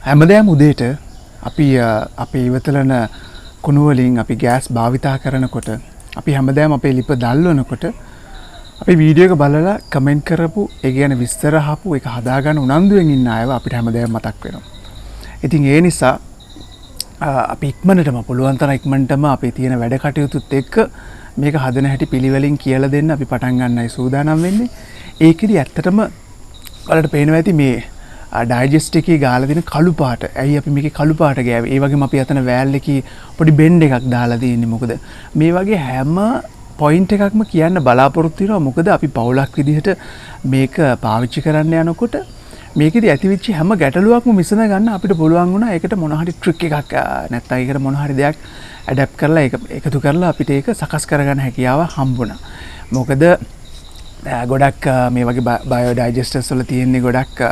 හැමදාම උදේට අපි අපේ ඉවතලන කුණු වලින් අපි ගෑස් භාවිතා කරනකොට අපි හැමදාම අපේ ලිප දැල්වනකොට අපි වීඩියෝ එක බලලා කමෙන්ට් කරපු ඒ කියන්නේ විස්තර අහපු ඒක හදාගන්න උනන්දුවෙන් ඉන්න අයව අපිට හැමදාම මතක් වෙනවා. ඉතින් ඒ නිසා අපි ඉක්මනටම පුළුවන් තරම් ඉක්මනටම අපේ තියෙන වැඩ කටයුතුත් එක්ක මේක හදන හැටි පිළිවෙලින් කියලා දෙන්න අපි පටන් ගන්නයි සූදානම් වෙන්නේ. ඒකෙදි ඇත්තටම ඔයාලට පේනවා ඇති මේ ඩයිජෙස්ට් එකේ ගාලා තියෙන කළු පාට. ඇයි අපි මේකේ කළු පාට ගෑවේ? ඒ වගේම අපි අතන වෑල් එකේ පොඩි බෙන්ඩ් එකක් දාලා තියෙන්නේ. මොකද මේ වගේ හැම පොයින්ට් එකක්ම කියන්න බලාපොරොත්තු වෙනවා. මොකද අපි පවුලක් විදිහට මේක පාවිච්චි කරන්න යනකොට මේකෙදි ඇතිවෙච්ච හැම ගැටලුවක්ම විසඳ ගන්න අපිට පුළුවන් වුණා. ඒකට මොන හරි ට්‍රික් එකක් නැත්නම් ඒකට මොන හරි දෙයක් ඇඩැප්ට් කරලා ඒක එකතු කරලා අපිට ඒක සකස් කරගන්න හැකියාව හම්බුණා. මොකද ගොඩක් මේ වගේ බයෝ ඩයිජෙස්ටර්ස් වල තියෙන්නේ ගොඩක්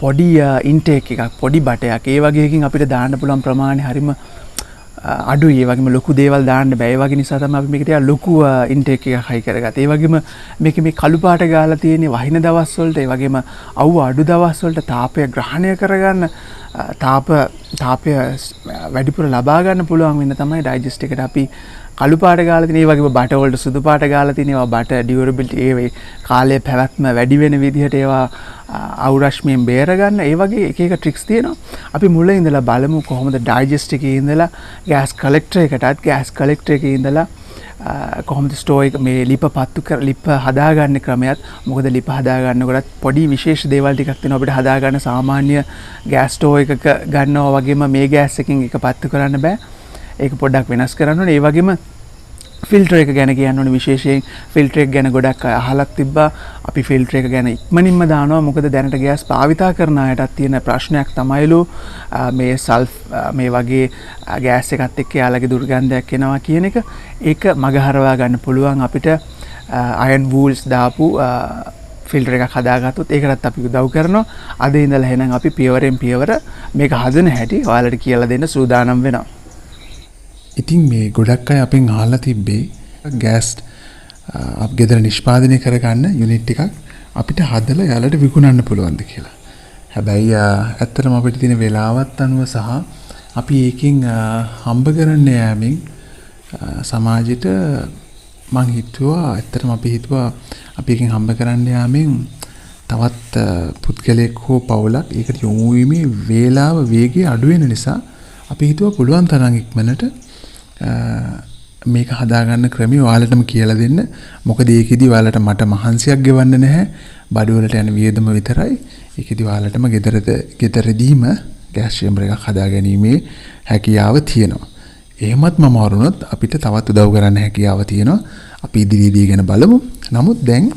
පොඩි ඉන්ටේක් එකක් පොඩි බටයක්. ඒ වගේ එකකින් අපිට දාන්න පුළුවන් ප්‍රමාණය හරිම අඩුයි. ඒ වගේම ලොකු දේවල් දාන්න බෑ. ඒ වගේ නිසා තමයි අපි මේක ටිකක් ලොකු ඉන්ටේක් එකක් හයි කරගත්තේ. ඒ වගේම මේකේ මේ කළු පාට ගාලා තියෙන්නේ වහින දවස් වලට, ඒ වගේම අවුව අඩු දවස් වලට තාපය ග්‍රහණය කරගන්න, තාපය වැඩිපුර ලබා ගන්න පුළුවන් වෙන තමයි ඩයිජෙස්ට් එකට අපි කළු පාට ගාලා තියෙන. ඒ වගේම බට වලට සුදු පාට ගාලා තියෙන ඒවා බට ඩියුරබිලිටි ඒ කාලයේ පැවැත්ම වැඩි වෙන විදිහට ඒවා අවුරශ්මියෙන් බේර ගන්න. ඒ වගේ එක එක ට්‍රික්ස් තියෙනවා. අපි මුල ඉඳලා බලමු කොහොමද ඩයිජෙස්ට් එකේ ඉඳලා ගෑස් කලෙක්ටර් එකටත් ගෑස් කලෙක්ටර් එකේ ඉඳලා කොහොමද ස්ටෝර් එක මේ ලිප පත්තු කර ලිප හදාගන්න ක්‍රමයත්. මොකද ලිප හදාගන්නකොටත් පොඩි විශේෂ දේවල් ටිකක් තියෙනවා අපිට හදාගන්න. සාමාන්‍ය ගෑස් ස්ටෝර් එකක ගන්නවා වගේම මේ ගෑස් එකකින් එක පත්තු කරන්න බෑ. ඒක පොඩ්ඩක් වෙනස් කරන්න ඕනේ. ඒ වගේම ෆිල්ටර් එක ගැන කියන්න ඕනේ. විශේෂයෙන් ෆිල්ටර් එක ගැන ගොඩක් අය අහලක් තිබ්බා. අපි ෆිල්ටර් එක ගැන ඉක්මනින්ම දානවා. මොකද දැනට ගෑස් භාවිතා කරන අයටත් තියෙන ප්‍රශ්නයක් තමයිලු මේ වගේ ගෑස් එකත් එක්ක යාළගේ දුර්ගන්ධයක් එනවා කියන එක. ඒක මගහරවා ගන්න පුළුවන් අපිට අයන් වූල්ස් දාපු ෆිල්ටර් එකක් හදාගත්තොත් ඒකටත් අපි උදව් කරනවා. අද ඉඳලා එහෙනම් අපි පියවරෙන් පියවර මේක හදන හැටි ඔයාලට කියලා දෙන්න සූදානම් වෙනවා. ඉතින් මේ ගොඩක් අය අපෙන් අහලා තිබ්බේ ගෑස් ගෙදර නිෂ්පාදනය කරගන්න යුනිට් එකක් අපිට හදලා යාලට විකුණන්න පුළුවන්ද කියලා. හැබැයි ඇත්තටම අපිට තියෙන වෙලාවත් අනුව සහ අපි ඒකෙන් හම්බ කරන්න යෑමෙන් සමාජයට මං හිතුවා ඇත්තටම අපි හිතුවා අපි එකෙන් හම්බ කරන්න යාමෙන් තවත් පුද්ගලයෙක් හෝ පවුලක් ඒකට යොමු වීමේ වේලාව වේගය අඩු වෙන නිසා අපි හිතුවා පුළුවන් තරම් ඉක්මනට මේක හදාගන්න ක්‍රමය ඔයාලටම කියලා දෙන්න. මොකද ඒකෙදි ඔයාලට මට මහන්සියක් ගෙවන්න නැහැ. බඩුවලට යන වියදම විතරයි. ඒකෙදි ඔයාලටම ගෙදරදීම ගෑස් චේම්බර් එකක් හදාගැනීමේ හැකියාව තියෙනවා. එහෙමත් මම වරුණොත් අපිට තවත් උදව් කරන්න හැකියාව තියෙනවා. අපි ඉදිරියේදී ගැන බලමු. නමුත් දැන්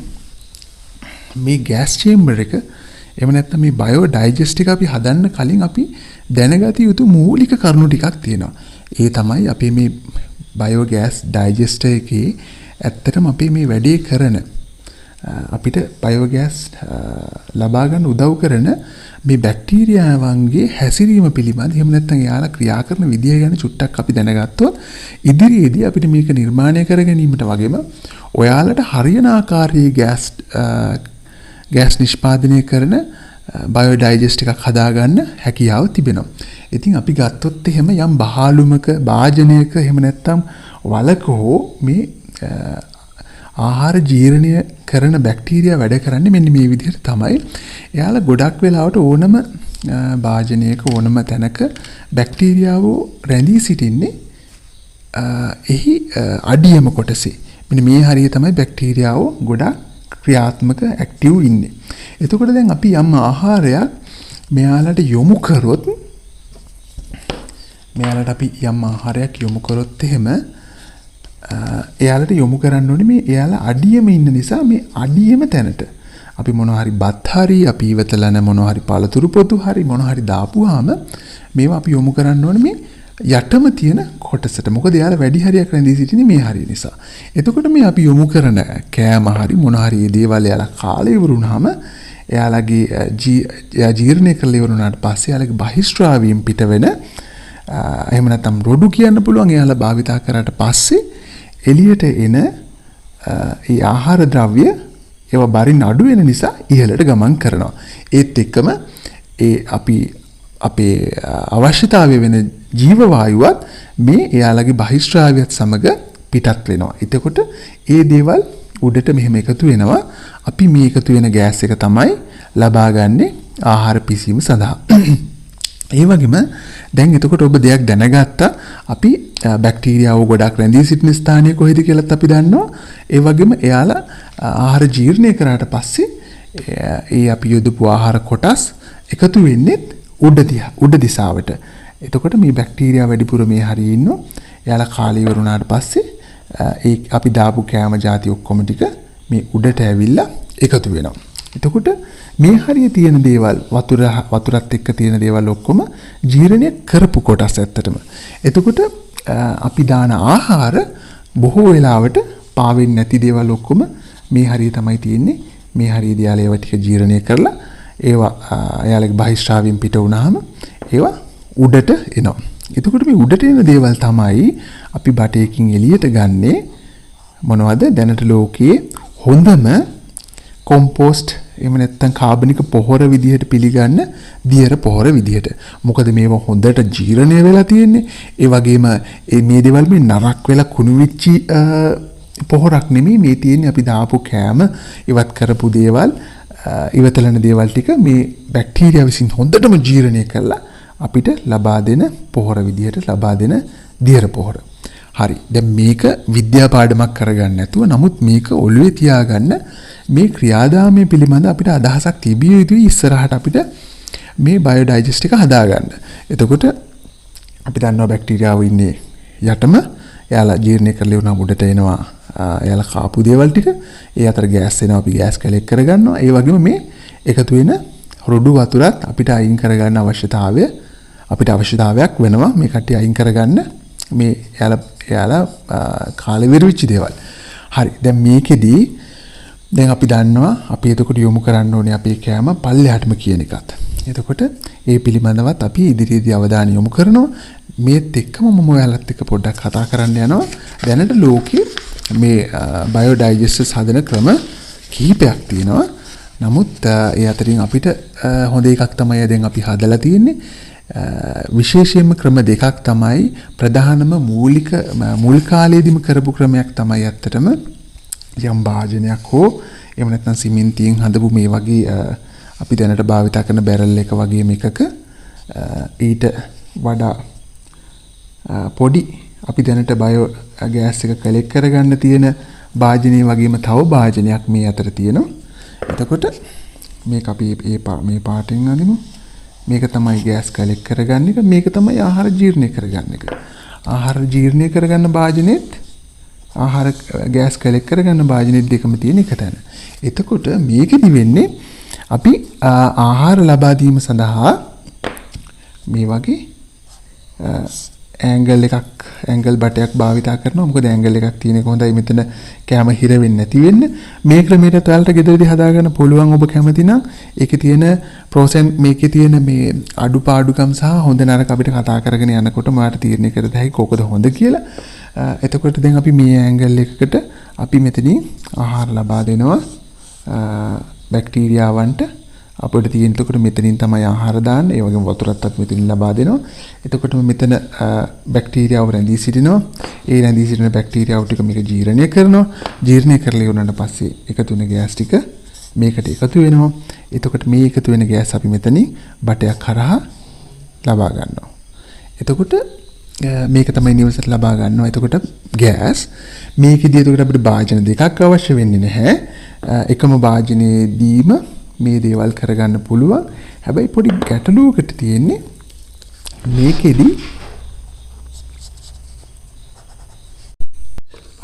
මේ ගෑස් චේම්බර් එක එහෙම නැත්නම් මේ බයෝ ඩයිජෙස්ට් එක අපි හදන්න කලින් අපි දැනගත යුතු මූලික කරුණු ටිකක් තියෙනවා. ඒ තමයි අපි මේ බයෝ ගෑස් ඩයිජෙස්ටර් එකේ ඇත්තටම අපි මේ වැඩේ කරන අපිට බයෝ ගෑස් ලබා ගන්න උදව් කරන මේ බැක්ටීරියාවන්ගේ හැසිරීම පිළිබඳ එහෙම නැත්නම් යාලා ක්‍රියා කරන විදිය ගැන චුට්ටක් අපි දැනගත්තොත් ඉදිරියේදී අපිට මේක නිර්මාණය කර ගැනීමට වගේම ඔයාලට හරියන ආකාරයේ ගෑස් නිෂ්පාදනය කරන බයෝ ඩයිජෙස්ට් එකක් හදාගන්න හැකියාව තිබෙනවා. ඉතින් අපි ගත්තොත් එහෙම යම් බහාලුමක භාජනයක එහෙම නැත්නම් වලක හෝ මේ ආහාර ජීර්ණය කරන බැක්ටීරියා වැඩ කරන්නේ මෙන්න මේ විදිහට තමයි. එයාලා ගොඩක් වෙලාවට ඕනම භාජනයක ඕනම තැනක බැක්ටීරියාව රැඳී සිටින්නේ එහි අඩියම කොටසේ. මෙන්න මේ හරිය තමයි බැක්ටීරියාව ගොඩක් ක්‍රියාත්මක ඇක්ටිව් ඉන්නේ. එතකොට දැන් අපි යම් ආහාරයක් මෙයාලට යොමු කරොත් එහෙම එයාලට යොමු කරන්න ඕනේ මේ එයාලා අඩියම ඉන්න නිසා මේ අඩියම තැනට අපි මොනවා හරි බත් හරි අපි ඉවතලන මොනවා හරි පළතුරු පොතු හරි මොනවා හරි දාපුවාම මේවා අපි යොමු කරන්න ඕනේ මේ යටම තියෙන කොටසට. මොකද එයාලා වැඩි හරියක් රැඳී සිටින්නේ මේ හරිය නිසා. එතකොට මේ අපි යොමු කරන කෑම හරි මොන හරි දේවල් එයාලා කාලේ ඉවරුනහම එයාලගේ ජීර්ණය කරලා ඉවරුනාට පස්සේ එයාලගේ බහිස්ත්‍රාවීම් පිට වෙන එහෙම නැත්නම් රොඩු කියන්න පුළුවන් එයාලා භාවිතා කරාට පස්සේ එළියට එන ඒ ආහාර ද්‍රව්‍ය ඒවා බරින් අඩු වෙන නිසා ඉහළට ගමන් කරනවා. ඒත් එක්කම ඒ අපි අපේ අවශ්‍යතාවය වෙන ජීව වායුවත් මේ එයාලගේ බහිස්ත්‍රාවයත් සමග පිටත් වෙනවා. එතකොට ඒ දේවල් උඩට මෙහෙම එකතු වෙනවා. අපි මේ එකතු වෙන ගෑස් එක තමයි ලබාගන්නේ ආහාර පිසීම සඳහා. ඒ වගේම දැන් එතකොට ඔබ දෙයක් දැනගත්තා. අපි බැක්ටීරියාව ගොඩක් රැඳී සිටින ස්ථානය කොහෙද කියලාත් අපි දන්නවා. ඒ වගේම එයාලා ආහාර ජීර්ණය කරාට පස්සේ ඒ අපි යොදපු ආහාර කොටස් එකතු වෙන්නේ උඩ දිශාවට. එතකොට මේ බැක්ටීරියා වැඩිපුර මේ හරියේ ඉන්නවා. එයාලා කාලය ඉවර වුණාට පස්සේ ඒ අපි දාපු කෑම ಜಾති ඔක්කොම ටික මේ උඩට ඇවිල්ලා එකතු වෙනවා. එතකොට මේ හරිය තියෙන දේවල් වතුරත් එක්ක තියෙන දේවල් ඔක්කොම ජීර්ණය කරපු කොටස් ඇත්තටම. එතකොට අපි දාන ආහාර බොහෝ වෙලාවට පාවෙන්නේ නැති දේවල් ඔක්කොම මේ හරිය තමයි තියෙන්නේ. මේ හරියදී යාල ඒවා ටික ජීර්ණය කරලා ඒවා යාලගේ බහිස්ත්‍රාවයෙන් පිට වුණාම ඒවා උඩට එනවා. එතකොට මේ උඩට එන දේවල් තමයි අපි බටයකින් එළියට ගන්නේ මොනවද? දැනට ලෝකයේ හොඳම කොම්පෝස්ට් එහෙම නැත්නම් කාබනික පොහොර විදිහට පිළිගන්න දියර පොහොර විදිහට. මොකද මේවා හොඳට ජීර්ණය වෙලා තියෙන්නේ. ඒ වගේම මේ දේවල් මේ නරක් වෙලා කුණු වෙච්චි පොහොරක් නෙමෙයි මේ තියෙන්නේ. අපි දාපු කෑම ඉවත් කරපු දේවල් ඉවතලන දේවල් ටික මේ බැක්ටීරියා විසින් හොඳටම ජීර්ණය කරලා අපිට ලබා දෙන පොහොර විදිහට ලබා දෙන දියර පොහොර. හරි. දැන් මේක විද්‍යා පාඩමක් කරගන්න නැතුව නමුත් මේක ඔළුවේ තියාගන්න මේ ක්‍රියාදාමය පිළිබඳ අපිට අදහසක් තිබිය යුතුයි ඉස්සරහට අපිට මේ බයෝඩයිජෙස්ට් එක හදාගන්න. එතකොට අපි දන්නවා බැක්ටීරියාව ඉන්නේ යටම. එයාලා ජීර්ණය කරලා උනා උඩට එනවා. එයාලා කාපු දේවල් ටික ඒ අතර ගෑස් එනවා. අපි ගෑස් කලෙක්ට් කරගන්නවා. ඒ වගේම මේ එකතු වෙන රොඩු වතුරත් අපිට අයින් කරගන්න අවශ්‍යතාවයක් වෙනවා. මේ කට්ටිය අයින් කරගන්න මේ එයාලා කාලෙ විරවිච්ච දේවල්. හරි. දැන් මේකෙදී දැන් අපි දන්නවා අපි එතකොට යොමු කරන්න ඕනේ අපේ කෑම පල්ලෙහාටම කියන එකත්. එතකොට ඒ පිළිබඳවත් අපි ඉදිරියේදී අවධානය යොමු කරනවා. මේත් එක්කම මම ඔයාලත් එක්ක පොඩ්ඩක් කතා කරන්න යනවා. දැනට ලෝකේ මේ බයෝඩයිජෙස්ටර්ස් හදන ක්‍රම කිහිපයක් තියෙනවා. නමුත් ඒ අතරින් අපිට හොඳ එකක් තමයි දැන් අපි හදලා තියෙන්නේ. විශේෂයෙන්ම ක්‍රම දෙකක් තමයි ප්‍රධානම මුල් කාලයේදීම කරපු ක්‍රමයක් තමයි ඇත්තටම යම් භාජනයක් හෝ එහෙම නැත්නම් සිමෙන්තියෙන් හදපු මේ වගේ අපි දැනට භාවිතා කරන බැරල් එක වගේ මේකක ඊට වඩා පොඩි අපි දැනට බයෝ ගෑස් එක කලෙක්ට් කරගන්න තියෙන භාජනයේ වගේම තව භාජනයක් මේ අතර තියෙනවා. එතකොට මේක අපි මේ පාටෙන් අඳිමු. මේක තමයි ගෑස් කලෙක්ට් කරගන්න එක. මේක තමයි ආහාර ජීර්ණය කරගන්න එක. ආහාර ජීර්ණය කරගන්න භාජනෙත් ආහාර ගෑස් කලෙක්ට් කරගන්න භාජනෙත් දෙකම තියෙන එක තැන. එතකොට මේකෙදි වෙන්නේ අපි ආහාර ලබා දීම සඳහා මේ වගේ ඇන්ගල් බටයක් භාවිතා කරනවා. මොකද ඇන්ගල් එකක් තියෙන එක හොඳයි මෙතන කැම හිර වෙන්නේ නැති වෙන්න. මේ ක්‍රමයට ඔයාලට ගෙදරදී හදාගන්න පුළුවන් ඔබ කැමති නම්. ඒකේ තියෙන මේකේ තියෙන මේ අඩුපාඩුකම් සහ හොඳ නරක අපිට කතා කරගෙන යනකොට මාට තීරණය කරද හැකි කොකද හොඳ කියලා. එතකොට දැන් අපි මේ ඇන්ගල් එකකට අපි මෙතනින් ආහාර ලබා දෙනවා බැක්ටීරියාවන්ට. අපිට තියෙන එතකොට මෙතනින් තමයි ආහාර දාන්නේ. ඒ වගේම වතුරත් අපි මෙතනින් ලබා දෙනවා. එතකොට මෙතන බැක්ටීරියාව රැඳී සිටිනවා. ඒ රැඳී සිටින බැක්ටීරියාව ටික මේක ජීර්ණය කරනවා. ජීර්ණය කරලා ඉවරනට පස්සේ එකතු වෙන ගෑස් ටික මේකට එකතු වෙනවා. එතකොට මේ එකතු වෙන ගෑස් අපි මෙතනින් බටයක් කරහා ලබා ගන්නවා. එතකොට මේක තමයි නිවසට ලබා ගන්නවා. එතකොට ගෑස් මේකෙදී එතකොට අපිට භාජන දෙකක් අවශ්‍ය වෙන්නේ නැහැ. එකම භාජනයේදීම මේ දේවල් කරගන්න පුළුවන්. හැබැයි පොඩි ගැටලුවකට තියෙන්නේ මේකෙදි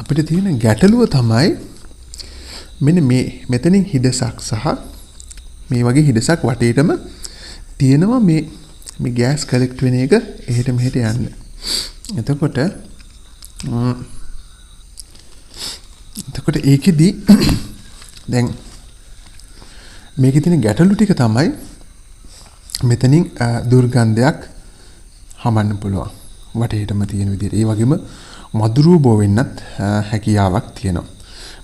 අපිට තියෙන ගැටලුව තමයි මෙන්න මේ මෙතනින් හිඩසක් සහ මේ වගේ හිඩසක් වටේටම තියෙනවා මේ ගෑස් කලෙක්ට් වෙන එක එහෙට මෙහෙට යන්න. එතකොට ඒකෙදි දැන් මේකේ තියෙන ගැටලු ටික තමයි මෙතනින් දුර්ගන්ධයක් හමන්න පුළුවන් වටේටම තියෙන විදිහට. ඒ වගේම මදුරුව බෝ වෙන්නත් හැකියාවක් තියෙනවා.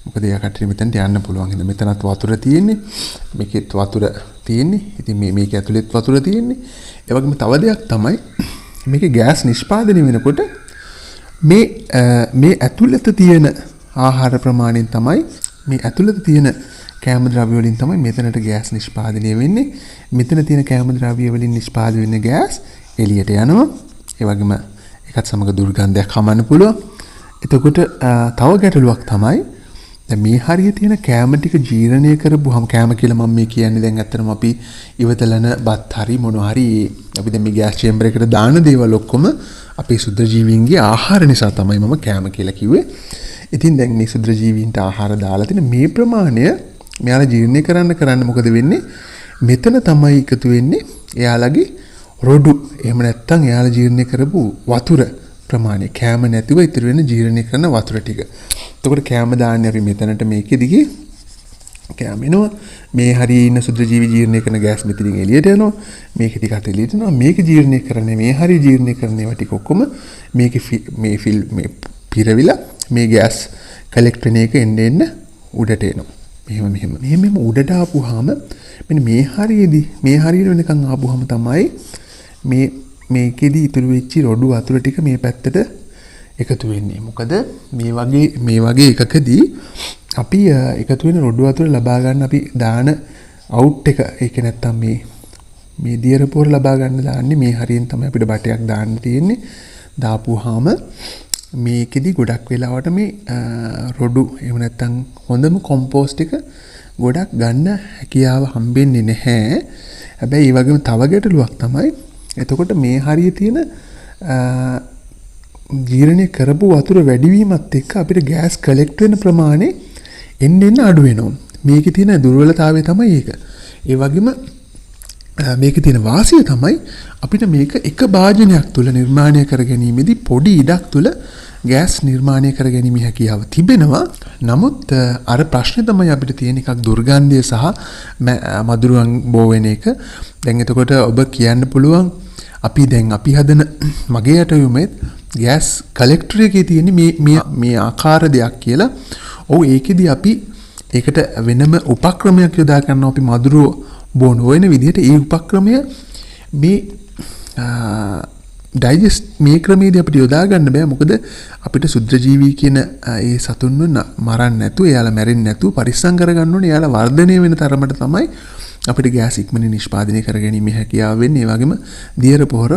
මොකද එයා කට්ටිය මෙතනට යන්න පුළුවන්. හින්දා මෙතනත් වතුර තියෙන්නේ. මේකෙත් වතුර තියෙන්නේ. ඉතින් මේක ඇතුළෙත් වතුර තියෙන්නේ. ඒ වගේම තව දෙයක් තමයි මේකේ ගෑස් නිෂ්පාදනය වෙනකොට මේ ඇතුළත තියෙන ආහාර ප්‍රමාණයෙන් තමයි මේ ඇතුළත තියෙන කැම ද්‍රව්‍ය වලින් තමයි මෙතනට ගෑස් නිෂ්පාදනය වෙන්නේ. මෙතන තියෙන කැම ද්‍රව්‍ය වලින් නිෂ්පාදනය වෙන ගෑස් එළියට යනවා. ඒ වගේම ඒකත් සමග දුර්ගන්ධයක් හමන්න පුළුවන්. එතකොට තව ගැටලුවක් තමයි දැන් මේ හරිය තියෙන කැම ටික ජීර්ණය කරපුවාම කැම කියලා මම මේ කියන්නේ දැන් ඇත්තටම අපි ඉවතලන බත් හරි මොනවා හරි අපි දැන් මේ ගෑස් චේම්බර් එකට දාන දේවල් ඔක්කොම අපේ සුද්ධ ජීවීන්ගේ ආහාර නිසා තමයි මම කැම කියලා කිව්වේ. ඉතින් දැන් මේ සුද්ධ ජීවීන්ට ආහාර දාලා තියෙන මේ ප්‍රමාණය මෙයාලා ජීර්ණය කරන්න මොකද වෙන්නේ? මෙතන තමයි එකතු වෙන්නේ එයාලගේ රොඩු. එහෙම නැත්නම් එයාලා ජීර්ණය කරපු වතුර ප්‍රමාණය කැම නැතිව ඉතුරු වෙන ජීර්ණය කරන වතුර ටික. එතකොට කැම දාන්නේ අපි මෙතනට මේකෙදිගේ කැම එනවා. මේ හරියේ ඉන්න සුද්ධ ජීවි ජීර්ණය කරන ගෑස් මෙතනින් එළියට යනවා. මේක ටිකත් එළියට යනවා. මේක ජීර්ණය කරන්නේ මේ හරිය ජීර්ණය කරන ඒවා ටික ඔක්කොම මේකේ මේ පිරවිලා මේ ගෑස් කලෙක්ට් වෙන එක එන්න උඩට එනවා. මෙහෙම උඩට ආපුවාම මෙන්න මේ හරියට වෙනකන් ආපුවාම තමයි මේකෙදි ඉතුරු වෙච්ච රොඩු වතුර ටික මේ පැත්තට එකතු වෙන්නේ. මොකද මේ වගේ එකකදී අපි එකතු වෙන රොඩු වතුර ලබා ගන්න අපි දාන අවුට් එක ඒක නැත්තම් මේ දියර පොර ලබා ගන්න දාන්නේ මේ හරියෙන් තමයි අපිට බටයක් දාන්න තියෙන්නේ. දාපුවාම මේකෙදි ගොඩක් වෙලාවට මේ රොඩු එහෙම නැත්තම් හොඳම කොම්පෝස්ට් එක ගොඩක් ගන්න හැකියාව හම්බෙන්නේ නැහැ. හැබැයි ඒ වගේම තව ගැටලුවක් තමයි එතකොට මේ හරිය තියෙන ජීර්ණය කරපු වතුර වැඩිවීමත් එක්ක අපිට ගෑස් කලෙක්ට් වෙන ප්‍රමාණය එන්න අඩු වෙනවා. මේකේ තියෙන දුර්වලතාවය තමයි ඒක. ඒ වගේම මේකේ තියෙන වාසිය තමයි අපිට මේක එක භාජනයක් තුල නිර්මාණය කර ගැනීමේදී පොඩි ඉඩක් තුල ගෑස් නිර්මාණය කර ගැනීමේ හැකියාව තිබෙනවා. නමුත් අර ප්‍රශ්නේ තමයි අපිට තියෙන එකක් දුර්ගන්ධය සහ මදුරුවන් බෝ වෙන එක. දැන් එතකොට ඔබ කියන්න පුළුවන් අපි හදන මගේ යටයුමේ ගෑස් කලෙක්ටර් එකේ තියෙන මේ ආකාර දෙයක් කියලා. ඔව් ඒකෙදි අපි ඒකට වෙනම උපක්‍රමයක් යොදා ගන්නවා අපි මදුරුව බොන වෙන විදිහට. ඒ උපක්‍රමය මේ ඩයිජෙස්ට් මේ ක්‍රමයේදී අපිට යොදා ගන්න බෑ. මොකද අපිට සුද්ධජීවී කියන ඒ සතුන්ව මරන්න නැතුව එයාලා මැරෙන්නේ නැතුව පරිස්සම් කරගන්න ඕනේ. එයාලා වර්ධනය වෙන තරමට තමයි අපිට ගෑස් ඉක්මනින් නිෂ්පාදනය කරගැනීමේ හැකියාව වෙන්නේ. ඒ වගේම දියර පොහොර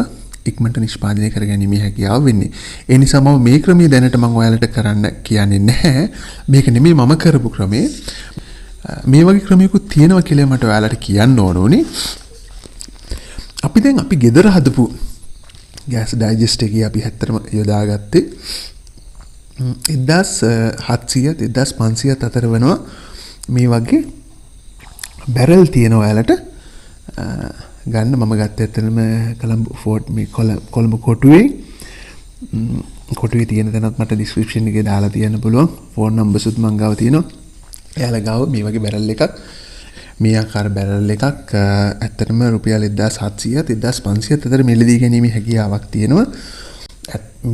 ඉක්මනට නිෂ්පාදනය කරගැනීමේ හැකියාව වෙන්නේ. ඒ නිසා මම මේ ක්‍රමය දැනට මම ඔයාලට කරන්න කියන්නේ නැහැ. මේක නෙමෙයි මම කරපු ක්‍රමය. මේ වගේ ක්‍රමයකුත් තියෙනවා කියලා මට ඔයාලට කියන්න ඕනේ. අපි ගෙදර හදපු ගෑස් ඩයිජෙස්ට් එකේ අපි හැත්තරම යොදාගත්තේ 1700 1500 අතර වෙනවා. මේ වගේ බැරල් තියෙන ඔයාලට ගන්න. මම ගත්තේ ඇත්තටම කොළඹ ෆෝර්ට් මේ කොළඹ කොටුවේ තියෙන තැනත් මට ඩිස්ක්‍රිප්ෂන් එකේ දාලා තියන්න පුළුවන්. ෆෝන් නම්බර්ස්ුත් මං ගාව තියෙනවා. එයාලා ගාව මේ වගේ බැරල් එකක් මේ ආකාර බැරල් එකක් ඇත්තටම රුපියල් 1700 1500 අතර මිලදී ගැනීමේ හැකියාවක් තියෙනවා.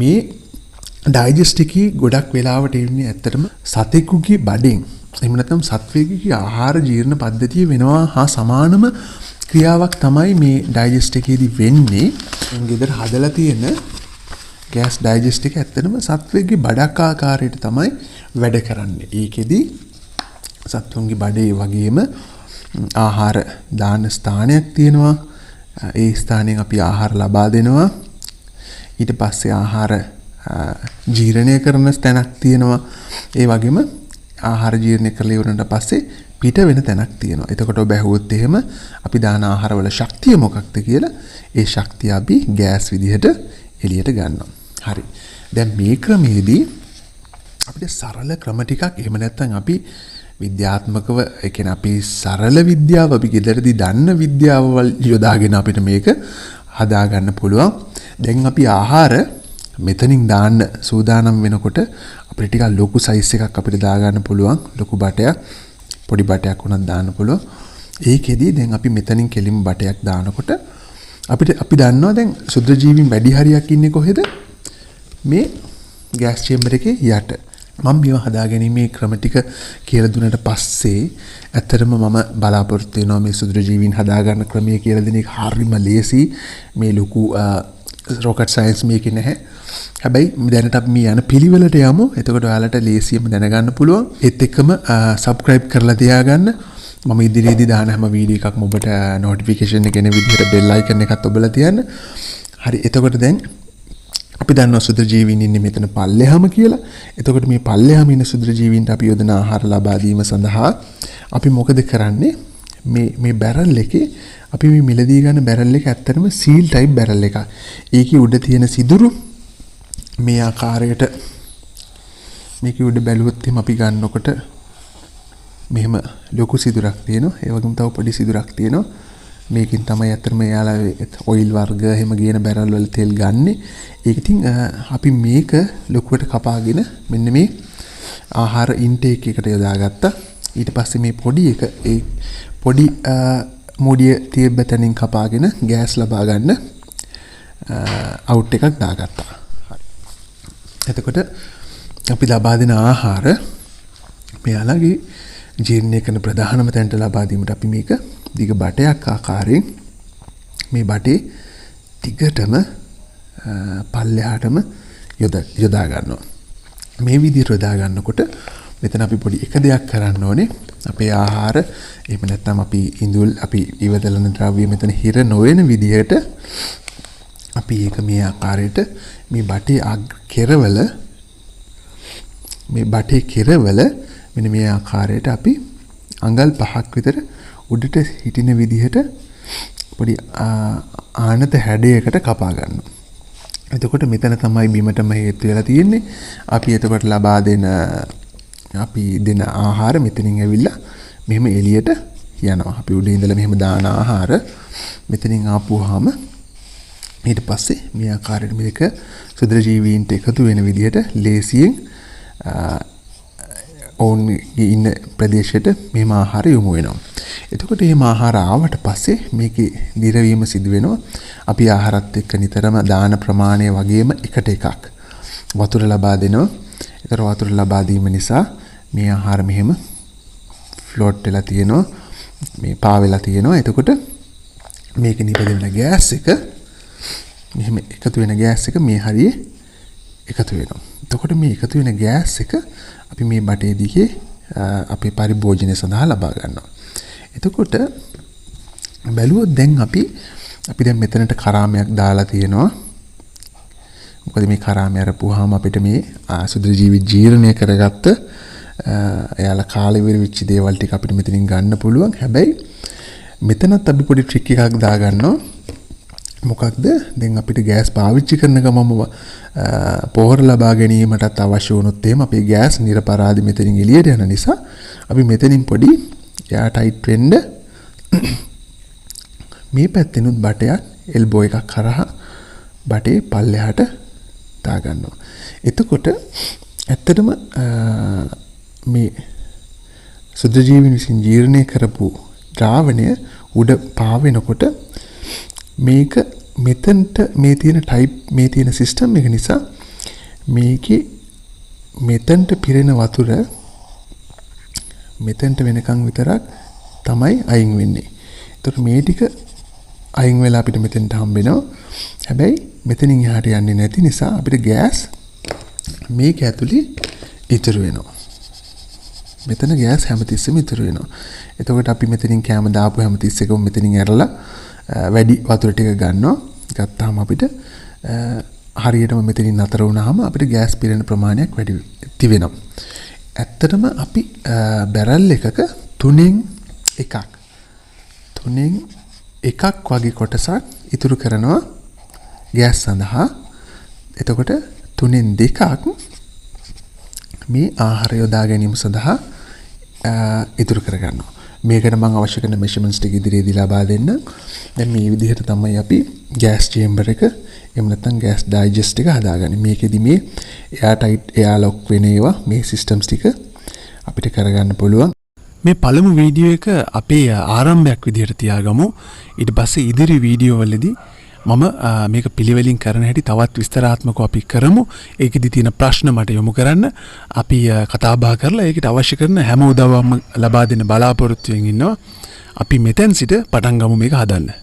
මේ ඩයිජෙස්ට් එකේ ගොඩක් වෙලාවට එන්නේ ඇත්තටම සතෙකුගේ බඩෙන් එහෙම නැත්නම් සත්වයෙකුගේ ආහාර ජීර්ණ පද්ධතිය වෙනවා හා සමානම ක්‍රියාවක් තමයි මේ ඩයිජෙස්ට් එකේදී වෙන්නේ. ගෙදර හදලා තියෙන ගෑස් ඩයිජෙස්ට් එක ඇත්තටම සත්වයෙකුගේ බඩක් ආකාරයට තමයි වැඩ කරන්නේ. ඒකෙදි සත්තුන්ගේ බඩේ වගේම ආහාර දාන ස්ථානයක් තියෙනවා. ඒ ස්ථානයෙන් අපි ආහාර ලබා දෙනවා. ඊට පස්සේ ආහාර ජීර්ණය කරන තැනක් තියෙනවා. ඒ වගේම ආහාර ජීර්ණය කරලා ඉවරනට පස්සේ පිට වෙන තැනක් තියෙනවා. එතකොට ඔබ ඇහුවොත් එහෙම අපි දාන ආහාරවල ශක්තිය මොකක්ද කියලා ඒ ශක්තිය අපි ගෑස් විදිහට එළියට ගන්නවා. හරි. දැන් මේ ක්‍රමයේදී අපිට සරල ක්‍රම ටිකක් එහෙම නැත්නම් අපි විද්‍යාත්මකව ඒ කියන්නේ අපි සරල විද්‍යාව අපි ගෙදරදී දන්න විද්‍යාවවල් යොදාගෙන අපිට මේක හදා ගන්න පුළුවන්. දැන් අපි ආහාර මෙතනින් දාන්න සූදානම් වෙනකොට අපිට ටිකක් ලොකු සයිස් එකක් අපිට දා ගන්න පුළුවන්. ලොකු බටයක් පොඩි බටයක් උනත් දාන්න පුළුවන්. ඒකෙදි දැන් අපි මෙතනින් කෙලින්ම බටයක් දානකොට අපි දන්නවා දැන් සුද්ධ ජීවීන් වැඩි හරියක් ඉන්නේ කොහෙද? මේ ගෑස් චේම්බර් එකේ යට. මම මේව හදාගැනීමේ ක්‍රම ටික කියලා දුන්නට පස්සේ ඇත්තටම මම බලාපොරොත්තු වෙනවා මේ සුදුරු ජීවීන් හදාගන්න ක්‍රමය කියලා දෙන එක හරිම ලේසි. මේ ලොකු රොකට් සයන්ස් මේකේ නැහැ. හැබැයි දැනට අපි මේ යන පිළිවෙලට යමු. එතකොට ඔයාලට ලේසියෙන්ම දැනගන්න පුළුවන්. ඒත් එක්කම subscribe කරලා තියාගන්න. මම ඉදිරියේදී දාන හැම වීඩියෝ එකක්ම ඔබට notification එක එන විදිහට bell icon එකත් ඔබලා තියන්න. හරි. එතකොට දැන් අපි දන්නවා සුදුරු ජීවීන් ඉන්නේ මෙතන පල්ලෙහාම කියලා. එතකොට මේ පල්ලෙහාම ඉන්න සුදුරු ජීවීන්ට අපි යොදන ආහාර ලබා දීම සඳහා අපි මොකද කරන්නේ? මේ බැරල් එකේ අපි මේ මිලදී ගන්න බැරල් එක ඇත්තටම සීල් ටයිප් බැරල් එකක්. ඒකේ උඩ තියෙන සිදුරු මේ ආකාරයට මේකේ උඩ බැලුවොත් අපි ගන්නකොට මෙහෙම ලොකු සිදුරක් තියෙනවා. ඒ වගේම තව පොඩි සිදුරක් තියෙනවා. මේකෙන් තමයි අතරම යාලා ඔයිල් වර්ග එහෙම ගේන බැරල් වල තෙල් ගන්නෙ. ඒක ඉතින් අපි මේක ලොකුවට කපාගෙන මෙන්න මේ ආහාර ඉන්ටේක් එකට යොදාගත්තා. ඊට පස්සේ මේ පොඩි එක ඒ පොඩි මොඩිය තියබ තැනින් කපාගෙන ගෑස් ලබා ගන්න අවුට් එකක් දාගත්තා. හරි. එතකොට අපි ලබා දෙන ආහාර මෙයාලගේ ජීර්ණය කරන ප්‍රධානම තැනට ලබා දීමට අපි මේක දිග බටයක් ආකාරයෙන් මේ බටේ දිගටම පල්ලෙහාටම යොදා ගන්නවා. මේ විදිහට යොදා ගන්නකොට මෙතන අපි පොඩි එක දෙයක් කරන්න ඕනේ. අපේ ආහාර එහෙම නැත්නම් අපි ඉඳුල් අපි ඉවදලන ද්‍රව්‍ය මෙතන හිර නොවන විදිහට අපි ඒක මේ ආකාරයට මේ බටේ කෙරවල මෙන්න මේ ආකාරයට අපි අඟල් 5ක් විතර උඩට හිටින විදිහට පොඩි ආනත හැඩයකට කපා ගන්නවා. එතකොට මෙතන තමයි බිමටම හේතු වෙලා තියෙන්නේ. අපි එතකොට ලබා දෙන ආහාර මෙතනින් ඇවිල්ලා මෙහෙම එළියට යනවා. අපි උඩින් ඉඳලා මෙහෙම දාන ආහාර මෙතනින් ආපුවාම ඊට පස්සේ මේ ආකාරයට මේක සුදුරු ජීවීන්ට එකතු වෙන විදිහට ලේසියෙන් ඔවුන්ගේ ඉන්න ප්‍රදේශයට මෙහෙම ආහාර යොමු වෙනවා. එතකොට මේ ආහාර ආවට පස්සේ මේකේ දිරවීම සිදු වෙනවා. අපි ආහාරත් එක්ක නිතරම දාන ප්‍රමාණය වගේම එකට එකක් වතුර ලබා දෙනවා. ඒතර වතුර ලබා දීම නිසා මේ ආහාර මෙහෙම ෆ්ලෝට් වෙලා තියෙනවා. මේ පා වෙලා තියෙනවා. එතකොට මේක නිපදෙන ගෑස් එක මෙහෙම එකතු වෙන ගෑස් එක මේ හරියේ එකතු වෙනවා. එතකොට මේ එකතු වෙන ගෑස් එක අපි මේ බටේ දිගේ අපේ පරිභෝජනය සඳහා ලබා ගන්නවා. එතකොට බැලුවොත් දැන් අපි දැන් මෙතනට කරාමයක් දාලා තියෙනවා. මොකද මේ කරාමය අරපුවාම අපිට මේ සුදුරු ජීවි ජීර්ණය කරගත්ත එයාලා කාලෙ වෙච්ච දේවල් ටික අපිට මෙතනින් ගන්න පුළුවන්. හැබැයි මෙතනත් අපි පොඩි ට්‍රික් එකක් දා ගන්නවා. මොකක්ද? දැන් අපිට ගෑස් පාවිච්චි කරන ගමම පොහොර ලබා ගැනීමටත් අවශ්‍ය වුණොත් එහෙම අපේ ගෑස් නිරපරාදි මෙතනින් එළියට යන නිසා අපි මෙතනින් පොඩි එයා ටයිට් වෙන්න මේ පැත්තෙනුත් බටයක් එල්බෝ එකක් කරහා බටේ පල්ලෙහාට දා ගන්නවා. එතකොට ඇත්තටම මේ සුදුරු ජීවීන් විසින් ජීර්ණය කරපු ද්‍රාවණය උඩ පාවෙනකොට මේක මෙතනට මේ තියෙන සිස්ටම් එක නිසා මේකේ මෙතනට පිරෙන වතුර මෙතනට වෙනකන් විතරක් තමයි අයින් වෙන්නේ. ඒතකොට මේ ටික අයින් වෙලා අපිට මෙතනට හම්බ වෙනවා. හැබැයි මෙතනින් එහාට යන්නේ නැති නිසා අපිට ගෑස් මේක ඇතුලේ ඉතුරු වෙනවා. මෙතන ගෑස් හැමතිස්සෙම ඉතුරු වෙනවා. එතකොට අපි මෙතනින් කැම දාපු හැමතිස්සෙකම මෙතනින් ඇරලා වැඩි වතුර ටික ගන්නවා. ගත්තාම අපිට හරියටම මෙතනින් නතර වුණාම අපිට ගෑස් පිරෙන ප්‍රමාණයක් වැඩි වෙනවා. ඇත්තටම අපි බැරල් එකක 3න් 1 වගේ කොටසක් ඉතුරු කරනවා ගෑස් සඳහා. එතකොට 3න් 2ක් මේ ආහාර යොදා ගැනීම සඳහා ඉතුරු කරගන්නවා. මේකට මම අවශ්‍ය කරන මෙෂර්මන්ට්ස් ටික ඉදිරියේදී ලබා දෙන්න. දැන් මේ විදිහට තමයි අපි ගෑස් චේම්බර් එක එහෙම නැත්නම් ගෑස් ඩයිජෙස්ට් එක හදාගන්නේ. මේකෙදි මේ එයා ටයිට් එයා ලොක් වෙන ඒවා මේ සිස්ටම්ස් ටික අපිට කරගන්න පුළුවන්. මේ පළමු වීඩියෝ එක අපේ ආරම්භයක් විදිහට තියාගමු. ඊට පස්සේ ඉදිරි වීඩියෝ වලදී මම මේක පිළිවෙලින් කරන හැටි තවත් විස්තරාත්මකව අපි කරමු. ඒකෙදි තියෙන ප්‍රශ්න මට යොමු කරන්න. අපි කතා බහ කරලා ඒකට අවශ්‍ය කරන හැම උදව්වක්ම ලබා දෙන්න බලාපොරොත්තු වෙමින් ඉන්නවා. අපි මෙතෙන් සිට පටන් ගමු මේක හදන්න.